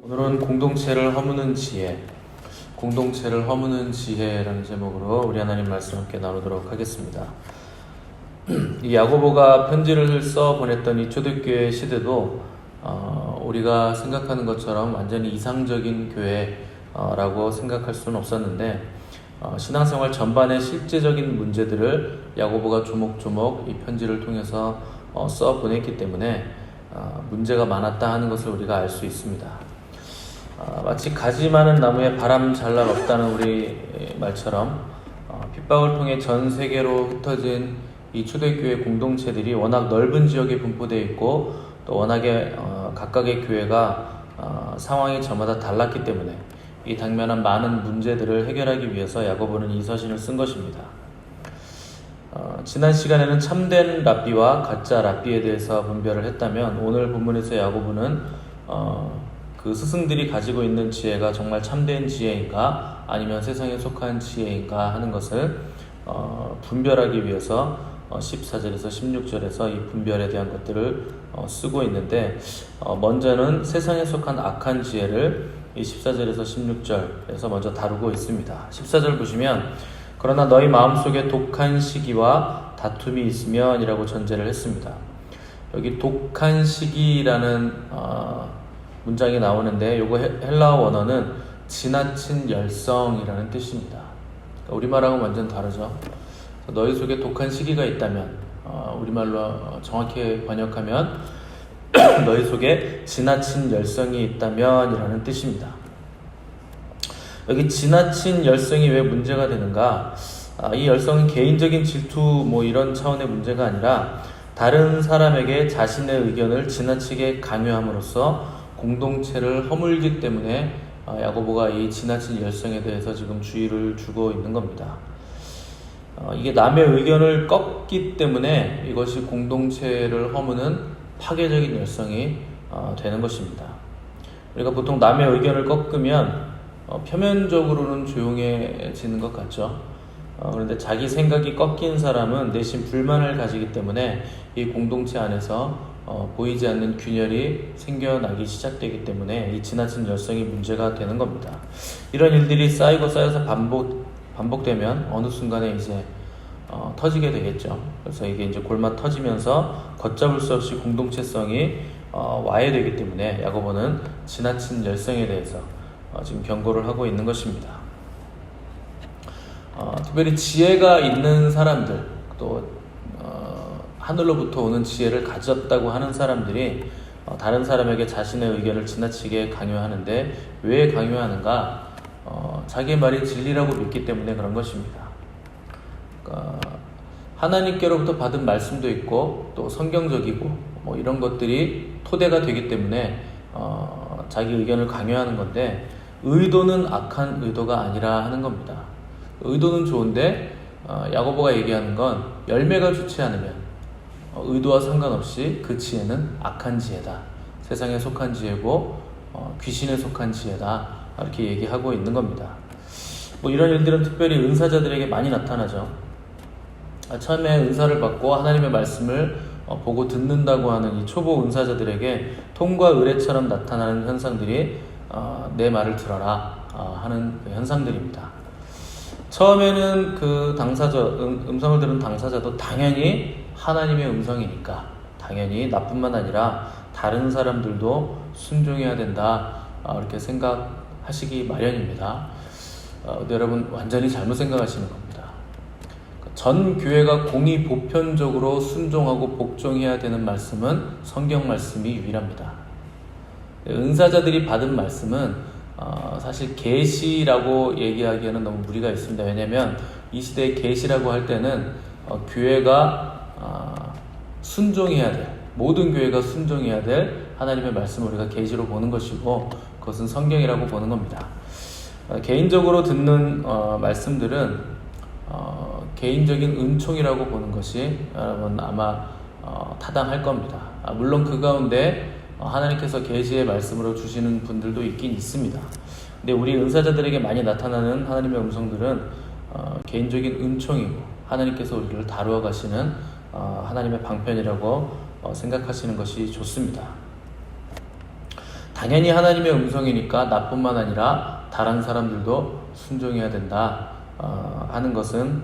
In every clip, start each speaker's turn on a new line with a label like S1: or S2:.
S1: 오늘은 공동체를 허무는 지혜, 공동체를 허무는 지혜라는 제목으로 우리 하나님 말씀 함께 나누도록 하겠습니다. 이 야고보가 편지를 써 보냈던 이 초대교회 시대도 우리가 생각하는 것처럼 완전히 이상적인 교회라고 생각할 수는 없었는데 신앙생활 전반의 실제적인 문제들을 야고보가 조목조목 이 편지를 통해서 써 보냈기 때문에 문제가 많았다 하는 것을 우리가 알 수 있습니다. 마치 가지 많은 나무에 바람 잘 날 없다는 우리 말처럼 핍박을 통해 전 세계로 흩어진 이 초대교회 공동체들이 워낙 넓은 지역에 분포되어 있고 또 워낙에 각각의 교회가 상황이 저마다 달랐기 때문에 이 당면한 많은 문제들을 해결하기 위해서 야고보는 이 서신을 쓴 것입니다. 지난 시간에는 참된 랍비와 가짜 랍비에 대해서 분별을 했다면 오늘 본문에서 야고보는 그 스승들이 가지고 있는 지혜가 정말 참된 지혜인가 아니면 세상에 속한 지혜인가 하는 것을 분별하기 위해서 14절에서 16절에서 이 분별에 대한 것들을 쓰고 있는데 먼저는 세상에 속한 악한 지혜를 이 14절에서 16절에서 먼저 다루고 있습니다. 14절 보시면 그러나 너희 마음속에 독한 시기와 다툼이 있으면 이라고 전제를 했습니다. 여기 독한 시기라는 문장이 나오는데 요거 헬라어 원어는 지나친 열성이라는 뜻입니다. 우리말하고는 완전 다르죠. 너희 속에 독한 시기가 있다면 우리말로 정확히 번역하면 너희 속에 지나친 열성이 있다면 이라는 뜻입니다. 여기 지나친 열성이 왜 문제가 되는가? 이 열성은 개인적인 질투 이런 차원의 문제가 아니라 다른 사람에게 자신의 의견을 지나치게 강요함으로써 공동체를 허물기 때문에 야고보가 이 지나친 열성에 대해서 지금 주의를 주고 있는 겁니다. 이게 남의 의견을 꺾기 때문에 이것이 공동체를 허무는 파괴적인 열성이 되는 것입니다. 우리가 보통 남의 의견을 꺾으면 표면적으로는 조용해지는 것 같죠. 그런데 자기 생각이 꺾인 사람은 내심 불만을 가지기 때문에 이 공동체 안에서 보이지 않는 균열이 생겨나기 시작되기 때문에 이 지나친 열성이 문제가 되는 겁니다. 이런 일들이 쌓이고 쌓여서 반복되면 어느 순간에 이제 터지게 되겠죠. 그래서 이게 이제 골마 터지면서 걷잡을 수 없이 공동체성이 와해되기 때문에 야고보는 지나친 열성에 대해서 지금 경고를 하고 있는 것입니다. 특별히 지혜가 있는 사람들 또 하늘로부터 오는 지혜를 가졌다고 하는 사람들이 다른 사람에게 자신의 의견을 지나치게 강요하는데 왜 강요하는가? 자기의 말이 진리라고 믿기 때문에 그런 것입니다. 그러니까 하나님께로부터 받은 말씀도 있고 또 성경적이고 이런 것들이 토대가 되기 때문에 자기 의견을 강요하는 건데 의도는 악한 의도가 아니라 하는 겁니다. 의도는 좋은데 야고보가 얘기하는 건 열매가 좋지 않으면 의도와 상관없이 그 지혜는 악한 지혜다. 세상에 속한 지혜고 귀신에 속한 지혜다. 이렇게 얘기하고 있는 겁니다. 이런 일들은 특별히 은사자들에게 많이 나타나죠. 처음에 은사를 받고 하나님의 말씀을 보고 듣는다고 하는 이 초보 은사자들에게 통과 의례처럼 나타나는 현상들이 내 말을 들어라 하는 현상들입니다. 처음에는 그 당사자, 음성을 들은 당사자도 당연히 하나님의 음성이니까 당연히 나뿐만 아니라 다른 사람들도 순종해야 된다 이렇게 생각하시기 마련입니다. 여러분 완전히 잘못 생각하시는 겁니다. 전 교회가 공의 보편적으로 순종하고 복종해야 되는 말씀은 성경 말씀이 유일합니다. 은사자들이 받은 말씀은 사실 계시라고 얘기하기에는 너무 무리가 있습니다. 왜냐하면 이 시대에 계시라고 할 때는 교회가 순종해야 될, 모든 교회가 순종해야 될 하나님의 말씀을 우리가 계시로 보는 것이고 그것은 성경이라고 보는 겁니다. 개인적으로 듣는 말씀들은 개인적인 은총이라고 보는 것이 여러분 아마 타당할 겁니다. 물론 그 가운데 하나님께서 계시의 말씀으로 주시는 분들도 있긴 있습니다. 근데 우리 은사자들에게 많이 나타나는 하나님의 음성들은 개인적인 은총이고 하나님께서 우리를 다루어 가시는 하나님의 방편이라고 생각하시는 것이 좋습니다. 당연히 하나님의 음성이니까 나뿐만 아니라 다른 사람들도 순종해야 된다 하는 것은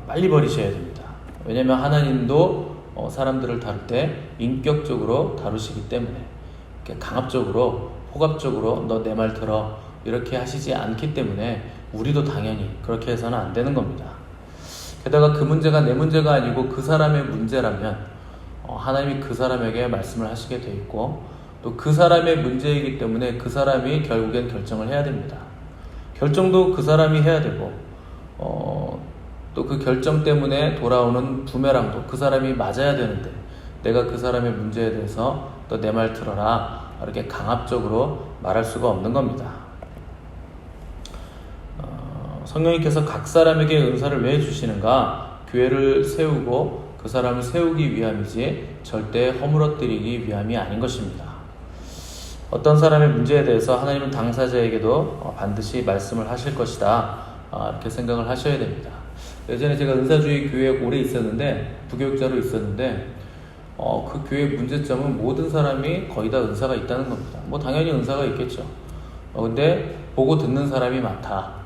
S1: 빨리 버리셔야 됩니다. 왜냐하면 하나님도 사람들을 다룰 때 인격적으로 다루시기 때문에 강압적으로 폭압적으로 너 내 말 들어 이렇게 하시지 않기 때문에 우리도 당연히 그렇게 해서는 안 되는 겁니다. 게다가 그 문제가 내 문제가 아니고 그 사람의 문제라면 하나님이 그 사람에게 말씀을 하시게 돼 있고 또 그 사람의 문제이기 때문에 그 사람이 결국엔 결정을 해야 됩니다. 결정도 그 사람이 해야 되고 또 그 결정 때문에 돌아오는 부메랑도 그 사람이 맞아야 되는데 내가 그 사람의 문제에 대해서 또 내 말 들어라 이렇게 강압적으로 말할 수가 없는 겁니다. 성령님께서 각 사람에게 은사를 왜 주시는가? 교회를 세우고 그 사람을 세우기 위함이지 절대 허물어뜨리기 위함이 아닌 것입니다. 어떤 사람의 문제에 대해서 하나님은 당사자에게도 반드시 말씀을 하실 것이다 이렇게 생각을 하셔야 됩니다. 예전에 제가 은사주의 교회에 오래 있었는데 부교육자로 있었는데 그 교회의 문제점은 모든 사람이 거의 다 은사가 있다는 겁니다. 뭐 당연히 은사가 있겠죠. 근데 보고 듣는 사람이 많다.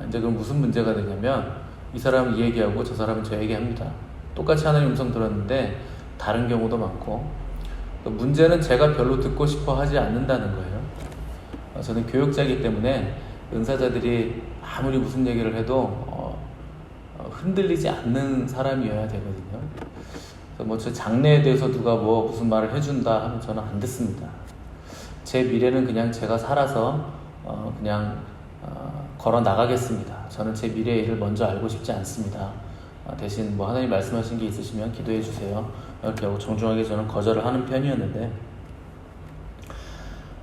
S1: 이제 그럼 무슨 문제가 되냐면 이 사람은 이 얘기하고 저 사람은 저 얘기합니다. 똑같이 하나님 음성 들었는데 다른 경우도 많고 문제는 제가 별로 듣고 싶어 하지 않는다는 거예요. 저는 교육자이기 때문에 은사자들이 아무리 무슨 얘기를 해도 흔들리지 않는 사람이어야 되거든요. 뭐 저 장래에 대해서 누가 뭐 무슨 말을 해준다 하면 저는 안 듣습니다. 제 미래는 그냥 제가 살아서 그냥 걸어 나가겠습니다. 저는 제 미래의 일을 먼저 알고 싶지 않습니다. 대신 뭐 하나님 말씀하신 게 있으시면 기도해 주세요. 이렇게 하고 정중하게 저는 거절을 하는 편이었는데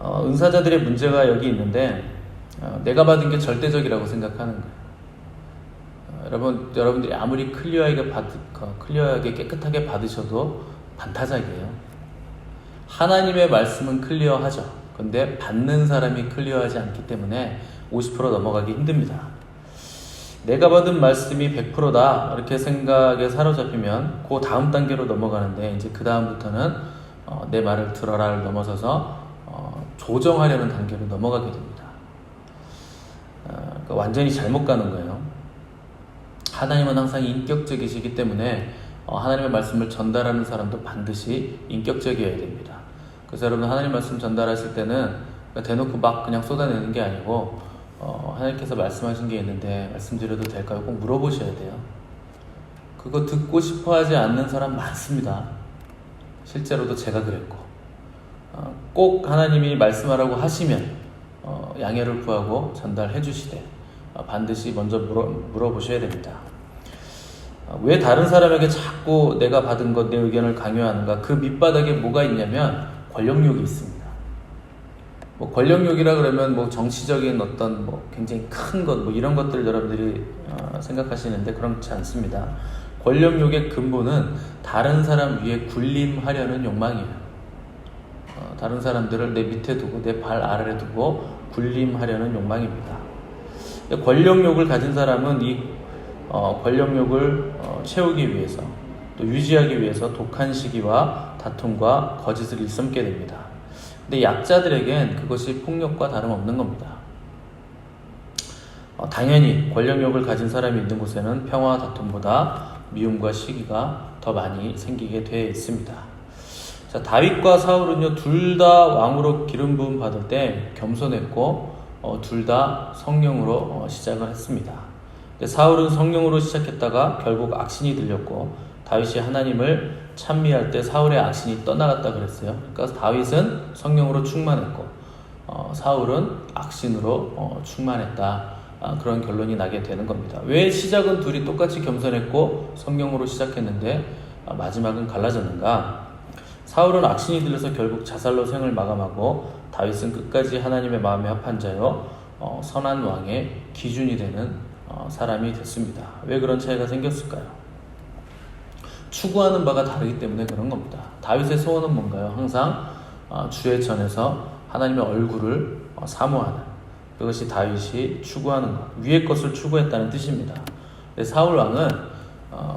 S1: 은사자들의 문제가 여기 있는데 내가 받은 게 절대적이라고 생각하는 거예요. 여러분들이 아무리 클리어하게 깨끗하게 받으셔도 반타작이에요. 하나님의 말씀은 클리어하죠. 근데 받는 사람이 클리어하지 않기 때문에 50% 넘어가기 힘듭니다. 내가 받은 말씀이 100%다 이렇게 생각에 사로잡히면 그 다음 단계로 넘어가는데 이제 그 다음부터는 내 말을 들어라를 넘어서서 조정하려는 단계로 넘어가게 됩니다. 그러니까 완전히 잘못 가는 거예요. 하나님은 항상 인격적이시기 때문에 하나님의 말씀을 전달하는 사람도 반드시 인격적이어야 됩니다. 그래서 여러분 하나님 말씀 전달하실 때는 대놓고 막 그냥 쏟아내는 게 아니고 하나님께서 말씀하신 게 있는데 말씀드려도 될까요? 꼭 물어보셔야 돼요. 그거 듣고 싶어 하지 않는 사람 많습니다. 실제로도 제가 그랬고 꼭 하나님이 말씀하라고 하시면 양해를 구하고 전달해 주시되 반드시 먼저 물어보셔야 됩니다. 왜 다른 사람에게 자꾸 내가 받은 것, 내 의견을 강요하는가? 그 밑바닥에 뭐가 있냐면 권력욕이 있습니다. 뭐 권력욕이라 그러면 뭐 정치적인 어떤 뭐 굉장히 큰 것, 뭐 이런 것들 여러분들이 생각하시는데 그렇지 않습니다. 권력욕의 근본은 다른 사람 위에 군림하려는 욕망이에요. 다른 사람들을 내 밑에 두고 내 발 아래에 두고 군림하려는 욕망입니다. 권력욕을 가진 사람은 이 권력욕을 채우기 위해서 또 유지하기 위해서 독한 시기와 다툼과 거짓을 일삼게 됩니다. 근데 약자들에겐 그것이 폭력과 다름없는 겁니다. 당연히 권력욕을 가진 사람이 있는 곳에는 평화와 다툼보다 미움과 시기가 더 많이 생기게 되어 있습니다. 자, 다윗과 사울은요 둘 다 왕으로 기름 부음 받을 때 겸손했고 둘 다 성령으로 시작을 했습니다. 근데 사울은 성령으로 시작했다가 결국 악신이 들렸고 다윗이 하나님을 찬미할 때 사울의 악신이 떠나갔다 그랬어요. 그러니까 다윗은 성령으로 충만했고 사울은 악신으로 충만했다. 그런 결론이 나게 되는 겁니다. 왜 시작은 둘이 똑같이 겸손했고 성령으로 시작했는데 마지막은 갈라졌는가? 사울은 악신이 들려서 결국 자살로 생을 마감하고 다윗은 끝까지 하나님의 마음에 합한 자요 선한 왕의 기준이 되는 사람이 됐습니다. 왜 그런 차이가 생겼을까요? 추구하는 바가 다르기 때문에 그런 겁니다. 다윗의 소원은 뭔가요? 항상 주의 전에서 하나님의 얼굴을 사모하는 그것이 다윗이 추구하는 것, 위의 것을 추구했다는 뜻입니다. 사울 왕은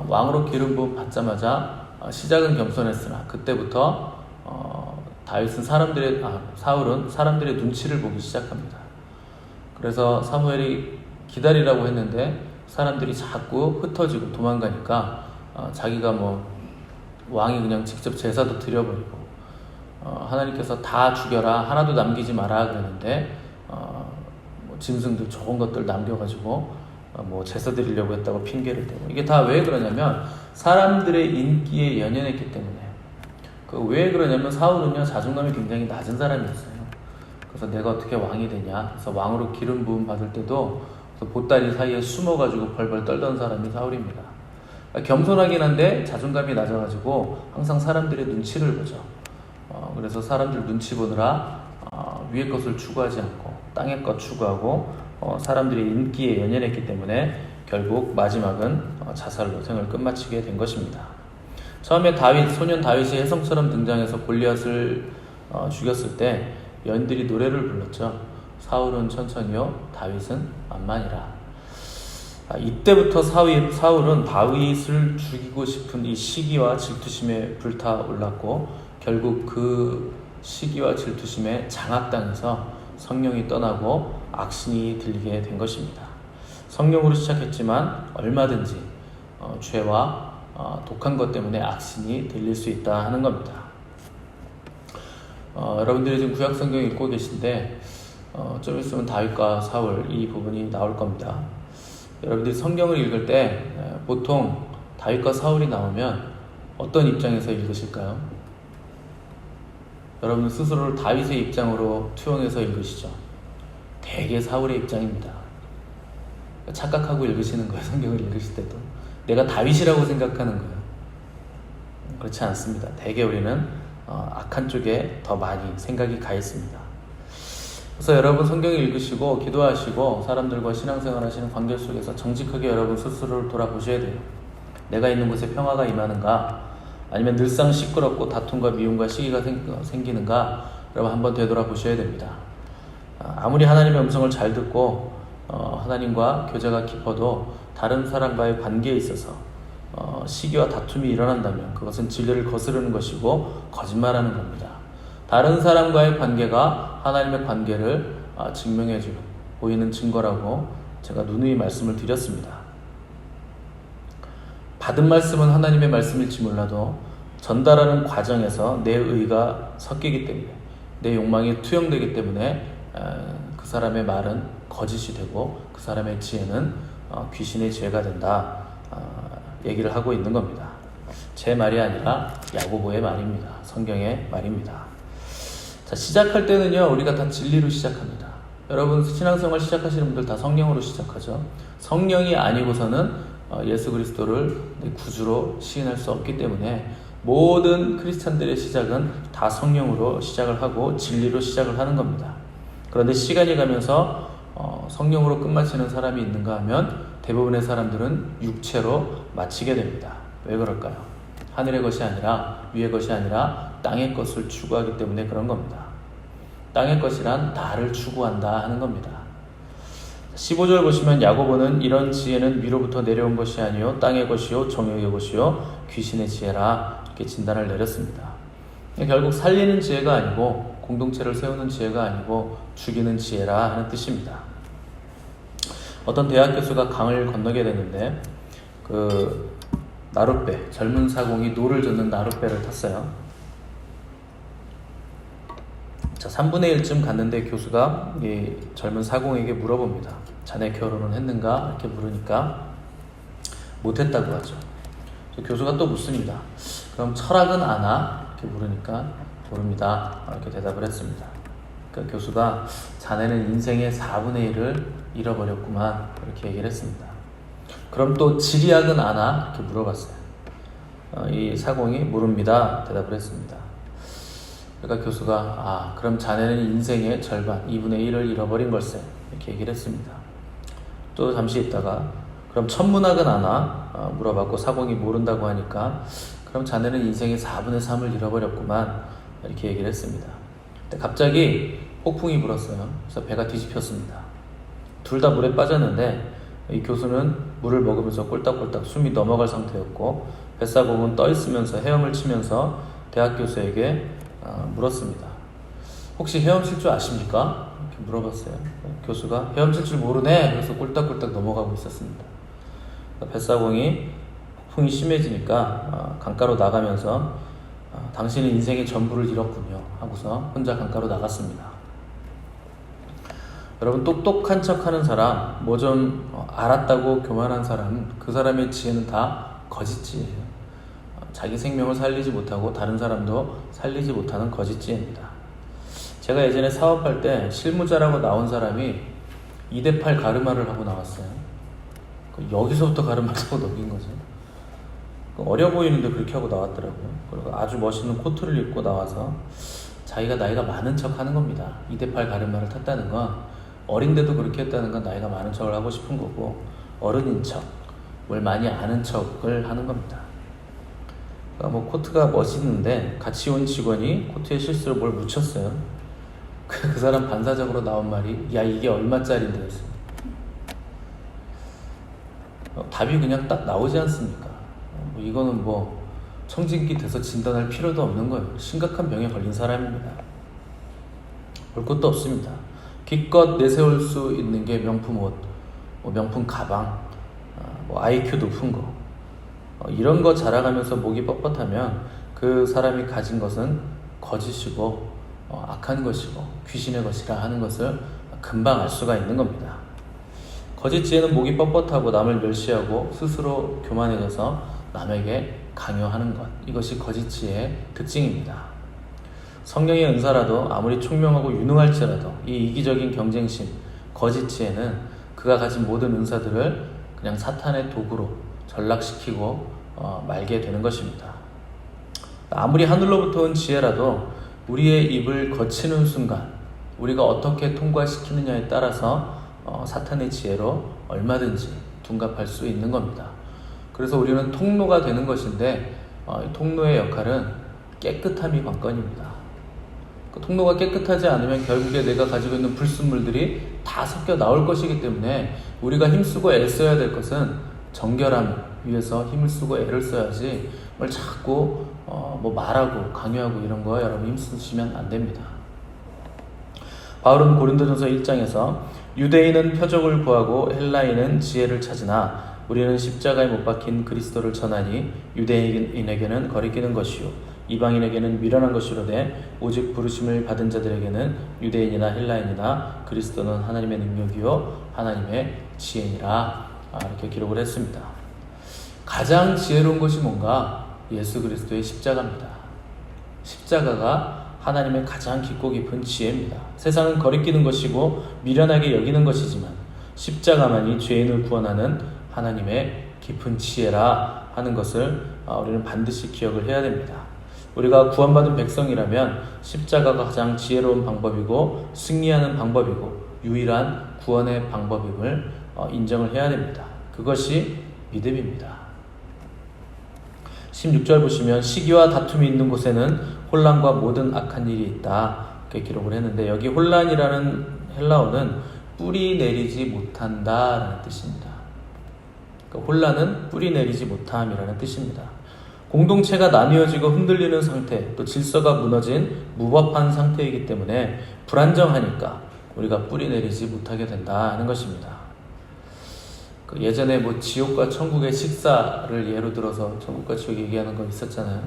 S1: 왕으로 기름 부음 받자마자 시작은 겸손했으나 그때부터 사울은 사람들의 눈치를 보기 시작합니다. 그래서 사무엘이 기다리라고 했는데 사람들이 자꾸 흩어지고 도망가니까 자기가 왕이 그냥 직접 제사도 드려버리고 하나님께서 다 죽여라, 하나도 남기지 마라 그랬는데 짐승들 좋은 것들 남겨가지고 제사 드리려고 했다고 핑계를 대고, 이게 다 왜 그러냐면 사람들의 인기에 연연했기 때문에. 왜 그러냐면 사울은요, 자존감이 굉장히 낮은 사람이었어요. 그래서 내가 어떻게 왕이 되냐, 그래서 왕으로 기름 부음 받을 때도 보따리 사이에 숨어가지고 벌벌 떨던 사람이 사울입니다. 겸손하긴 한데 자존감이 낮아가지고 항상 사람들의 눈치를 보죠. 그래서 사람들 눈치 보느라 위의 것을 추구하지 않고 땅의 것 추구하고 사람들의 인기에 연연했기 때문에 결국 마지막은 자살로 생을 끝마치게 된 것입니다. 처음에 소년 다윗이 혜성처럼 등장해서 골리앗을 죽였을 때 여인들이 노래를 불렀죠. 사울은 천천히요, 다윗은 만만이라. 이때부터 사울은 다윗을 죽이고 싶은 이 시기와 질투심에 불타올랐고 결국 그 시기와 질투심에 장악당해서 성령이 떠나고 악신이 들리게 된 것입니다. 성령으로 시작했지만 얼마든지 죄와 독한 것 때문에 악신이 들릴 수 있다 하는 겁니다. 여러분들이 지금 구약 성경 읽고 계신데 좀 있으면 다윗과 사울 이 부분이 나올 겁니다. 여러분들이 성경을 읽을 때 보통 다윗과 사울이 나오면 어떤 입장에서 읽으실까요? 여러분 스스로를 다윗의 입장으로 투영해서 읽으시죠. 대개 사울의 입장입니다. 착각하고 읽으시는 거예요. 성경을 읽으실 때도 내가 다윗이라고 생각하는 거예요. 그렇지 않습니다. 대개 우리는 악한 쪽에 더 많이 생각이 가 있습니다. 그래서 여러분 성경을 읽으시고 기도하시고 사람들과 신앙생활 하시는 관계 속에서 정직하게 여러분 스스로를 돌아보셔야 돼요. 내가 있는 곳에 평화가 임하는가, 아니면 늘상 시끄럽고 다툼과 미움과 시기가 생기는가, 여러분 한번 되돌아보셔야 됩니다. 아무리 하나님의 음성을 잘 듣고 하나님과 교제가 깊어도 다른 사람과의 관계에 있어서 시기와 다툼이 일어난다면 그것은 진리를 거스르는 것이고 거짓말하는 겁니다. 다른 사람과의 관계가 하나님의 관계를 증명해주는 보이는 증거라고 제가 누누이 말씀을 드렸습니다. 받은 말씀은 하나님의 말씀일지 몰라도 전달하는 과정에서 내 의가 섞이기 때문에, 내 욕망이 투영되기 때문에 그 사람의 말은 거짓이 되고 그 사람의 지혜는 귀신의 지혜가 된다 얘기를 하고 있는 겁니다. 제 말이 아니라 야고보의 말입니다. 성경의 말입니다. 자, 시작할 때는요, 우리가 다 진리로 시작합니다. 여러분 신앙생활 시작하시는 분들 다 성령으로 시작하죠. 성령이 아니고서는 예수 그리스도를 구주로 시인할 수 없기 때문에 모든 크리스찬들의 시작은 다 성령으로 시작을 하고 진리로 시작을 하는 겁니다. 그런데 시간이 가면서 성령으로 끝마치는 사람이 있는가 하면 대부분의 사람들은 육체로 마치게 됩니다. 왜 그럴까요? 하늘의 것이 아니라, 위의 것이 아니라 땅의 것을 추구하기 때문에 그런 겁니다. 땅의 것이란 나를 추구한다 하는 겁니다. 15절 보시면 야고보는 이런 지혜는 위로부터 내려온 것이 아니요 땅의 것이요 정욕의 것이요 귀신의 지혜라 이렇게 진단을 내렸습니다. 결국 살리는 지혜가 아니고 공동체를 세우는 지혜가 아니고 죽이는 지혜라 하는 뜻입니다. 어떤 대학 교수가 강을 건너게 되는데 나룻배, 젊은 사공이 노를 젓는 나룻배를 탔어요. 자, 3분의 1쯤 갔는데 교수가 이 젊은 사공에게 물어봅니다. 자네 결혼은 했는가? 이렇게 물으니까 못했다고 하죠. 교수가 또 묻습니다. 그럼 철학은 아나? 이렇게 물으니까 모릅니다. 이렇게 대답을 했습니다. 그러니까 교수가 자네는 인생의 4분의 1을 잃어버렸구만 이렇게 얘기를 했습니다. 그럼 또 지리학은 아나? 이렇게 물어봤어요. 이 사공이 모릅니다. 대답을 했습니다. 그러니까 교수가 그럼 자네는 인생의 절반 2분의 1을 잃어버린 걸세 이렇게 얘기를 했습니다. 또 잠시 있다가 그럼 천문학은 아나? 물어봤고 사공이 모른다고 하니까 그럼 자네는 인생의 4분의 3을 잃어버렸구만 이렇게 얘기를 했습니다. 근데 갑자기 폭풍이 불었어요. 그래서 배가 뒤집혔습니다. 둘 다 물에 빠졌는데 이 교수는 물을 먹으면서 꼴딱꼴딱 숨이 넘어갈 상태였고 뱃사공은 떠 있으면서 헤엄을 치면서 대학 교수에게 물었습니다. 혹시 헤엄칠 줄 아십니까? 이렇게 물어봤어요. 교수가 헤엄칠 줄 모르네. 그래서 꿀딱꿀딱 넘어가고 있었습니다. 뱃사공이 폭풍이 심해지니까 강가로 나가면서 당신은 인생의 전부를 잃었군요 하고서 혼자 강가로 나갔습니다. 여러분, 똑똑한 척하는 사람, 뭐 좀 알았다고 교만한 사람, 그 사람의 지혜는 다 거짓지혜예요. 자기 생명을 살리지 못하고 다른 사람도 살리지 못하는 거짓지혜입니다. 제가 예전에 사업할 때 실무자라고 나온 사람이 2대8 가르마를 하고 나왔어요. 여기서부터 가르마를 하고 넘긴 거죠. 어려 보이는데 그렇게 하고 나왔더라고요. 그리고 아주 멋있는 코트를 입고 나와서 자기가 나이가 많은 척 하는 겁니다. 2대8 가르마를 탔다는 건, 어린데도 그렇게 했다는 건 나이가 많은 척을 하고 싶은 거고, 어른인 척, 뭘 많이 아는 척을 하는 겁니다. 그러니까 뭐 코트가 멋있는데 같이 온 직원이 코트에 실수로 뭘 묻혔어요. 그 사람 반사적으로 나온 말이, 야, 이게 얼마짜린데 였어요. 답이 그냥 딱 나오지 않습니까? 이거는 뭐 청진기 돼서 진단할 필요도 없는 거예요. 심각한 병에 걸린 사람입니다. 볼 것도 없습니다. 기껏 내세울 수 있는 게 명품 옷, 뭐 명품 가방, 뭐 IQ 높은 거, 이런 거 자랑하면서 목이 뻣뻣하면 그 사람이 가진 것은 거짓이고 악한 것이고 귀신의 것이라 하는 것을 금방 알 수가 있는 겁니다. 거짓 지혜는 목이 뻣뻣하고 남을 멸시하고 스스로 교만해져서 남에게 강요하는 것, 이것이 거짓 지혜의 특징입니다. 성령의 은사라도 아무리 총명하고 유능할지라도 이 이기적인 경쟁심, 거짓 지혜는 그가 가진 모든 은사들을 그냥 사탄의 도구로 전락시키고 말게 되는 것입니다. 아무리 하늘로부터 온 지혜라도 우리의 입을 거치는 순간 우리가 어떻게 통과시키느냐에 따라서 사탄의 지혜로 얼마든지 둔갑할 수 있는 겁니다. 그래서 우리는 통로가 되는 것인데 통로의 역할은 깨끗함이 관건입니다. 그 통로가 깨끗하지 않으면 결국에 내가 가지고 있는 불순물들이 다 섞여 나올 것이기 때문에 우리가 힘쓰고 애써야 될 것은 정결함 위해서 힘을 쓰고 애를 써야지 뭘 자꾸 뭐 말하고 강요하고 이런 거 여러분 힘쓰시면 안 됩니다. 바울은 고린도전서 1장에서 유대인은 표적을 구하고 헬라인은 지혜를 찾으나 우리는 십자가에 못 박힌 그리스도를 전하니 유대인에게는 거리끼는 것이요 이방인에게는 미련한 것이로되 오직 부르심을 받은 자들에게는 유대인이나 헬라인이나 그리스도는 하나님의 능력이요 하나님의 지혜니라, 이렇게 기록을 했습니다. 가장 지혜로운 것이 뭔가? 예수 그리스도의 십자가입니다. 십자가가 하나님의 가장 깊고 깊은 지혜입니다. 세상은 거리끼는 것이고 미련하게 여기는 것이지만 십자가만이 죄인을 구원하는 하나님의 깊은 지혜라 하는 것을 우리는 반드시 기억을 해야 됩니다. 우리가 구원받은 백성이라면 십자가가 가장 지혜로운 방법이고 승리하는 방법이고 유일한 구원의 방법임을 인정을 해야 됩니다. 그것이 믿음입니다. 16절 보시면 시기와 다툼이 있는 곳에는 혼란과 모든 악한 일이 있다, 이렇게 기록을 했는데 여기 혼란이라는 헬라어는 뿌리 내리지 못한다라는 뜻입니다. 그러니까 혼란은 뿌리 내리지 못함이라는 뜻입니다. 공동체가 나뉘어지고 흔들리는 상태, 또 질서가 무너진 무법한 상태이기 때문에 불안정하니까 우리가 뿌리 내리지 못하게 된다는 것입니다. 예전에 뭐 지옥과 천국의 식사를 예로 들어서 천국과 지옥 얘기하는 거 있었잖아요.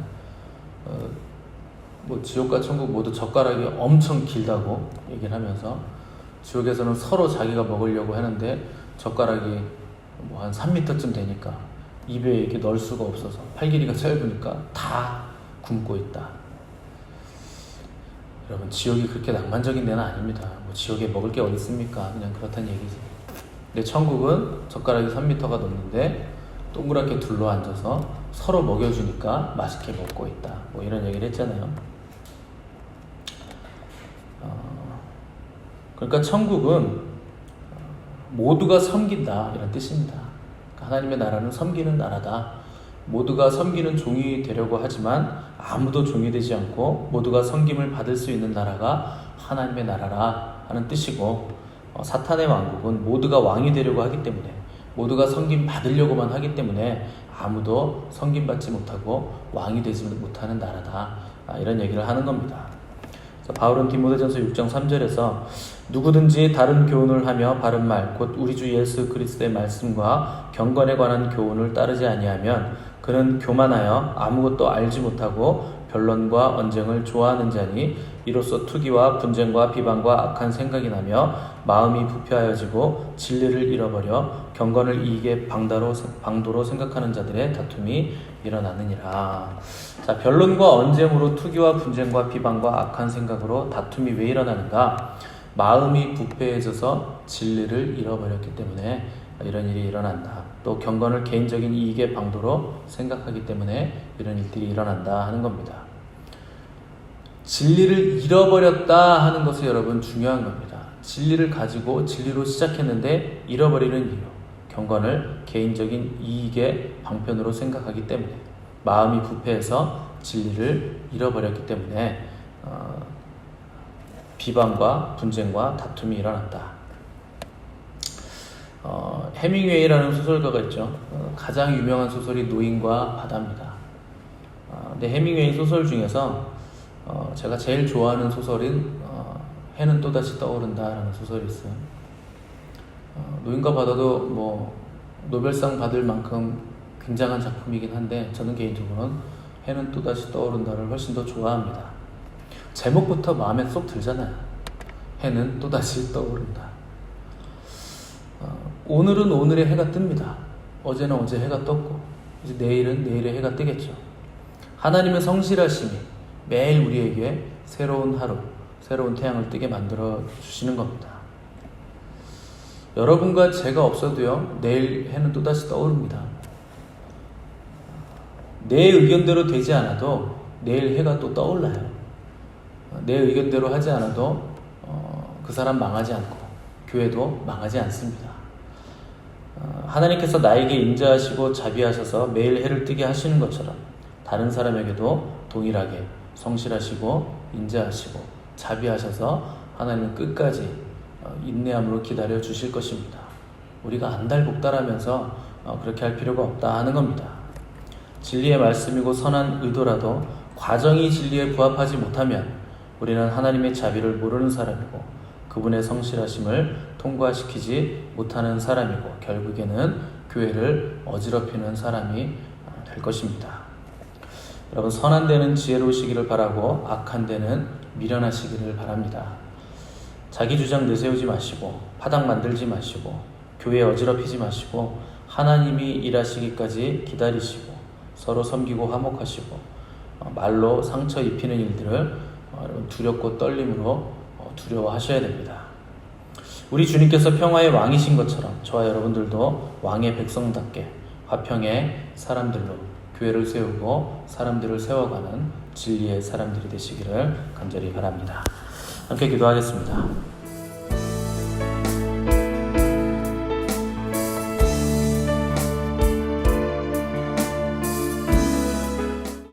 S1: 뭐 지옥과 천국 모두 젓가락이 엄청 길다고 얘기를 하면서 지옥에서는 서로 자기가 먹으려고 하는데 젓가락이 뭐 한 3m쯤 되니까 입에 이렇게 넣을 수가 없어서 팔 길이가 짧으니까 다 굶고 있다. 여러분, 지옥이 그렇게 낭만적인 데는 아닙니다. 뭐 지옥에 먹을 게 어디 있습니까? 그냥 그렇다는 얘기지. 근데 천국은 젓가락이 3m가 넘는데 동그랗게 둘러앉아서 서로 먹여주니까 맛있게 먹고 있다, 뭐 이런 얘기를 했잖아요. 그러니까 천국은 모두가 섬긴다, 이런 뜻입니다. 하나님의 나라는 섬기는 나라다. 모두가 섬기는 종이 되려고 하지만 아무도 종이 되지 않고 모두가 섬김을 받을 수 있는 나라가 하나님의 나라라 하는 뜻이고, 사탄의 왕국은 모두가 왕이 되려고 하기 때문에 모두가 섬김 받으려고만 하기 때문에 아무도 섬김받지 못하고 왕이 되지 못하는 나라다. 이런 얘기를 하는 겁니다. 그래서 바울은 디모데전서 6장 3절에서 누구든지 다른 교훈을 하며 바른 말 곧 우리 주 예수 그리스도의 말씀과 경건에 관한 교훈을 따르지 아니하면 그는 교만하여 아무것도 알지 못하고 변론과 언쟁을 좋아하는 자니 이로써 투기와 분쟁과 비방과 악한 생각이 나며 마음이 부패하여지고 진리를 잃어버려 경건을 이익의 방도로 생각하는 자들의 다툼이 일어나느니라. 자, 변론과 언쟁으로 투기와 분쟁과 비방과 악한 생각으로 다툼이 왜 일어나는가? 마음이 부패해져서 진리를 잃어버렸기 때문에 이런 일이 일어난다. 또 경건을 개인적인 이익의 방도로 생각하기 때문에 이런 일들이 일어난다 하는 겁니다. 진리를 잃어버렸다 하는 것이 여러분 중요한 겁니다. 진리를 가지고 진리로 시작했는데 잃어버리는 이유, 경건을 개인적인 이익의 방편으로 생각하기 때문에, 마음이 부패해서 진리를 잃어버렸기 때문에 비방과 분쟁과 다툼이 일어났다. 해밍웨이라는 소설가가 있죠. 가장 유명한 소설이 노인과 바다입니다. 근데 해밍웨이 소설 중에서 제가 제일 좋아하는 소설인 해는 또다시 떠오른다라는 소설이 있어요. 노인과 바다도 뭐 노벨상 받을 만큼 굉장한 작품이긴 한데 저는 개인적으로는 해는 또다시 떠오른다를 훨씬 더 좋아합니다. 제목부터 마음에 쏙 들잖아요. 해는 또다시 떠오른다. 오늘은 오늘의 해가 뜹니다. 어제는 어제 해가 떴고 이제 내일은 내일의 해가 뜨겠죠. 하나님의 성실하심이 매일 우리에게 새로운 하루, 새로운 태양을 뜨게 만들어 주시는 겁니다. 여러분과 제가 없어도요, 내일 해는 또다시 떠오릅니다. 내 의견대로 되지 않아도 내일 해가 또 떠올라요. 내 의견대로 하지 않아도 그 사람 망하지 않고 교회도 망하지 않습니다. 하나님께서 나에게 인자하시고 자비하셔서 매일 해를 뜨게 하시는 것처럼 다른 사람에게도 동일하게 성실하시고 인자하시고 자비하셔서 하나님은 끝까지 인내함으로 기다려 주실 것입니다. 우리가 안달복달하면서 그렇게 할 필요가 없다 하는 겁니다. 진리의 말씀이고 선한 의도라도 과정이 진리에 부합하지 못하면 우리는 하나님의 자비를 모르는 사람이고 그분의 성실하심을 통과시키지 못하는 사람이고 결국에는 교회를 어지럽히는 사람이 될 것입니다. 여러분, 선한 데는 지혜로우시기를 바라고 악한 데는 미련하시기를 바랍니다. 자기 주장 내세우지 마시고 파당 만들지 마시고 교회 어지럽히지 마시고 하나님이 일하시기까지 기다리시고 서로 섬기고 화목하시고 말로 상처 입히는 일들을 여러분 두렵고 떨림으로 두려워하셔야 됩니다. 우리 주님께서 평화의 왕이신 것처럼 저와 여러분들도 왕의 백성답게 화평의 사람들로 교회를 세우고 사람들을 세워가는 진리의 사람들이 되시기를 간절히 바랍니다. 함께 기도하겠습니다.